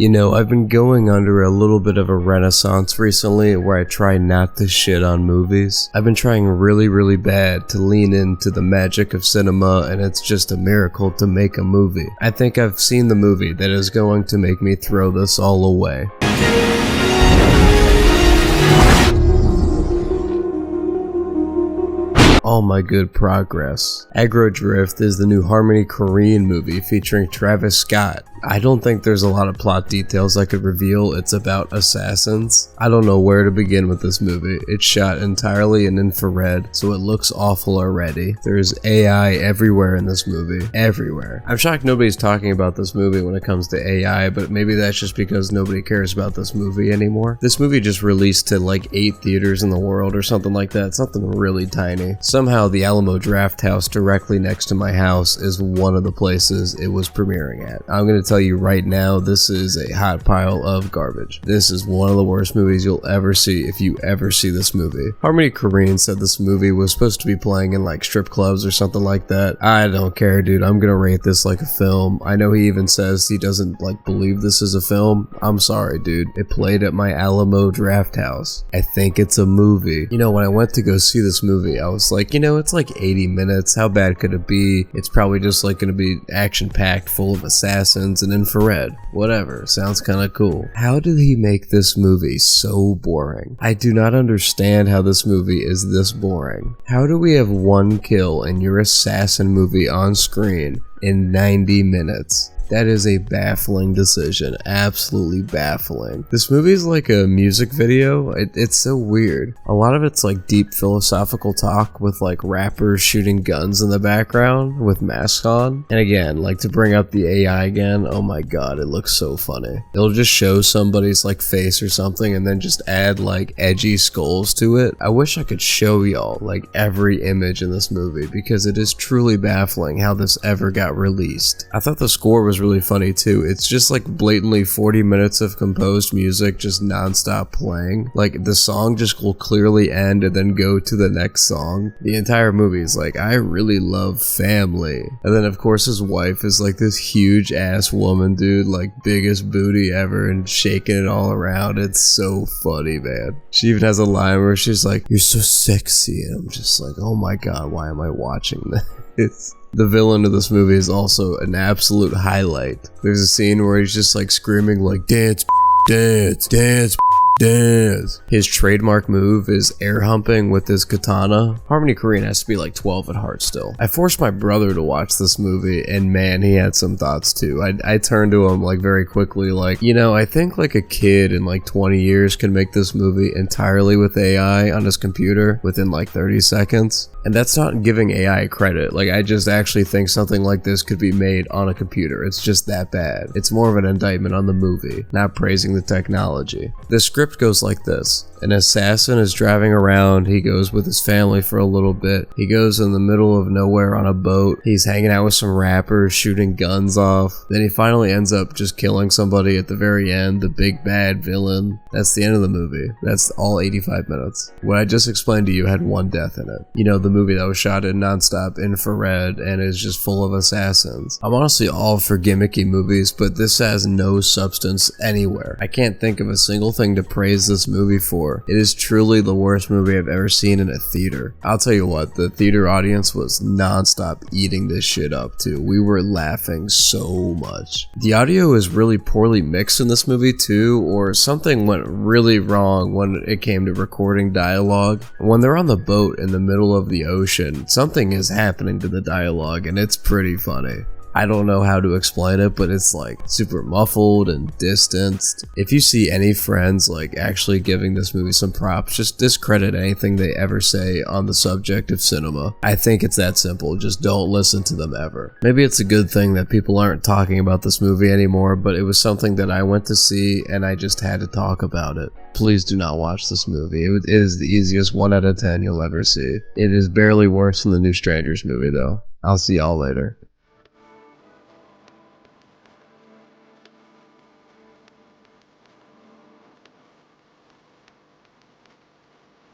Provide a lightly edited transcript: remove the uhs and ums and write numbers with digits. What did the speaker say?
You know, I've been going under a little bit of a renaissance recently where I try not to shit on movies. I've been trying really bad to lean into the magic of cinema, and it's just a miracle to make a movie. I think I've seen the movie that is going to make me throw this all away. All my good progress. Aggro Dr1ft is the new Harmony Korine movie featuring Travis Scott. I don't think there's a lot of plot details I could reveal. It's about assassins. I don't know where to begin with this movie. It's shot entirely in infrared, so it looks awful already. There's AI everywhere in this movie. Everywhere. I'm shocked nobody's talking about this movie when it comes to AI, but maybe that's just because nobody cares about this movie anymore. This movie just released to like 8 theaters in the world or something like that. Something really tiny. Somehow the Alamo Drafthouse directly next to my house is one of the places it was premiering at. I'm gonna tell you right now, this is a hot pile of garbage. This is one of the worst movies you'll ever see if you ever see this movie. Harmony Korine said this movie was supposed to be playing in like strip clubs or something like that. I don't care, dude. I'm gonna rate this like a film. I know he even says he doesn't like believe this is a film. I'm sorry, dude. It played at my Alamo Drafthouse. I think it's a movie. You know, when I went to go see this movie, I was like, you know, it's like 80 minutes. How bad could it be? It's probably just like gonna be action-packed, full of assassins and infrared. Whatever. Sounds kinda cool. How did he make this movie so boring? I do not understand how this movie is this boring. How do we have one kill in your assassin movie on screen in 90 minutes? That is a baffling decision. Absolutely baffling. This movie is like a music video. It's so weird. A lot of it's like deep philosophical talk with like rappers shooting guns in the background with masks on. And again, like to bring up the AI again, oh my god, it looks so funny. It'll just show somebody's like face or something and then just add like edgy skulls to it. I wish I could show y'all like every image in this movie because it is truly baffling how this ever got released. I thought the score was really funny too. It's just like blatantly 40 minutes of composed music just non-stop playing. Like the song just will clearly end and then go to the next song. The entire movie is like, I really love family. And then of course his wife is like this huge ass woman, dude, like biggest booty ever and shaking it all around. It's so funny, man. She even has a line where she's like, you're so sexy, and I'm just like, oh my god, why am I watching this? The villain of this movie is also an absolute highlight. There's a scene where he's just like screaming like, dance, dance, dance, dance. His trademark move is air humping with his katana. Harmony Korine has to be like 12 at heart still. I forced my brother to watch this movie and man, he had some thoughts too. I turned to him like very quickly like, you know, I think like a kid in like 20 years can make this movie entirely with AI on his computer within like 30 seconds. And that's not giving AI credit. Like I just actually think something like this could be made on a computer. It's just that bad. It's more of an indictment on the movie, not praising the technology. The script goes like this. An assassin is driving around. He goes with his family for a little bit. He goes in the middle of nowhere on a boat. He's hanging out with some rappers, shooting guns off. Then he finally ends up just killing somebody at the very end, the big bad villain. That's the end of the movie. That's all 85 minutes. What I just explained to you had one death in it. You know, the movie that was shot in non-stop infrared and is just full of assassins. I'm honestly all for gimmicky movies, but this has no substance anywhere. I can't think of a single thing to praise this movie for. It is truly the worst movie I've ever seen in a theater. I'll tell you what, the theater audience was non-stop eating this shit up too. We were laughing so much. The audio is really poorly mixed in this movie too, or something went really wrong when it came to recording dialogue. When they're on the boat in the middle of the ocean, something is happening to the dialogue and it's pretty funny. I don't know how to explain it, but it's like super muffled and distanced. If you see any friends like actually giving this movie some props, just discredit anything they ever say on the subject of cinema. I think it's that simple. Just don't listen to them ever. Maybe it's a good thing that people aren't talking about this movie anymore, but it was something that I went to see and I just had to talk about it. Please do not watch this movie. It is the easiest 1 out of 10 you'll ever see. It is barely worse than the new Strangers movie though. I'll see y'all later.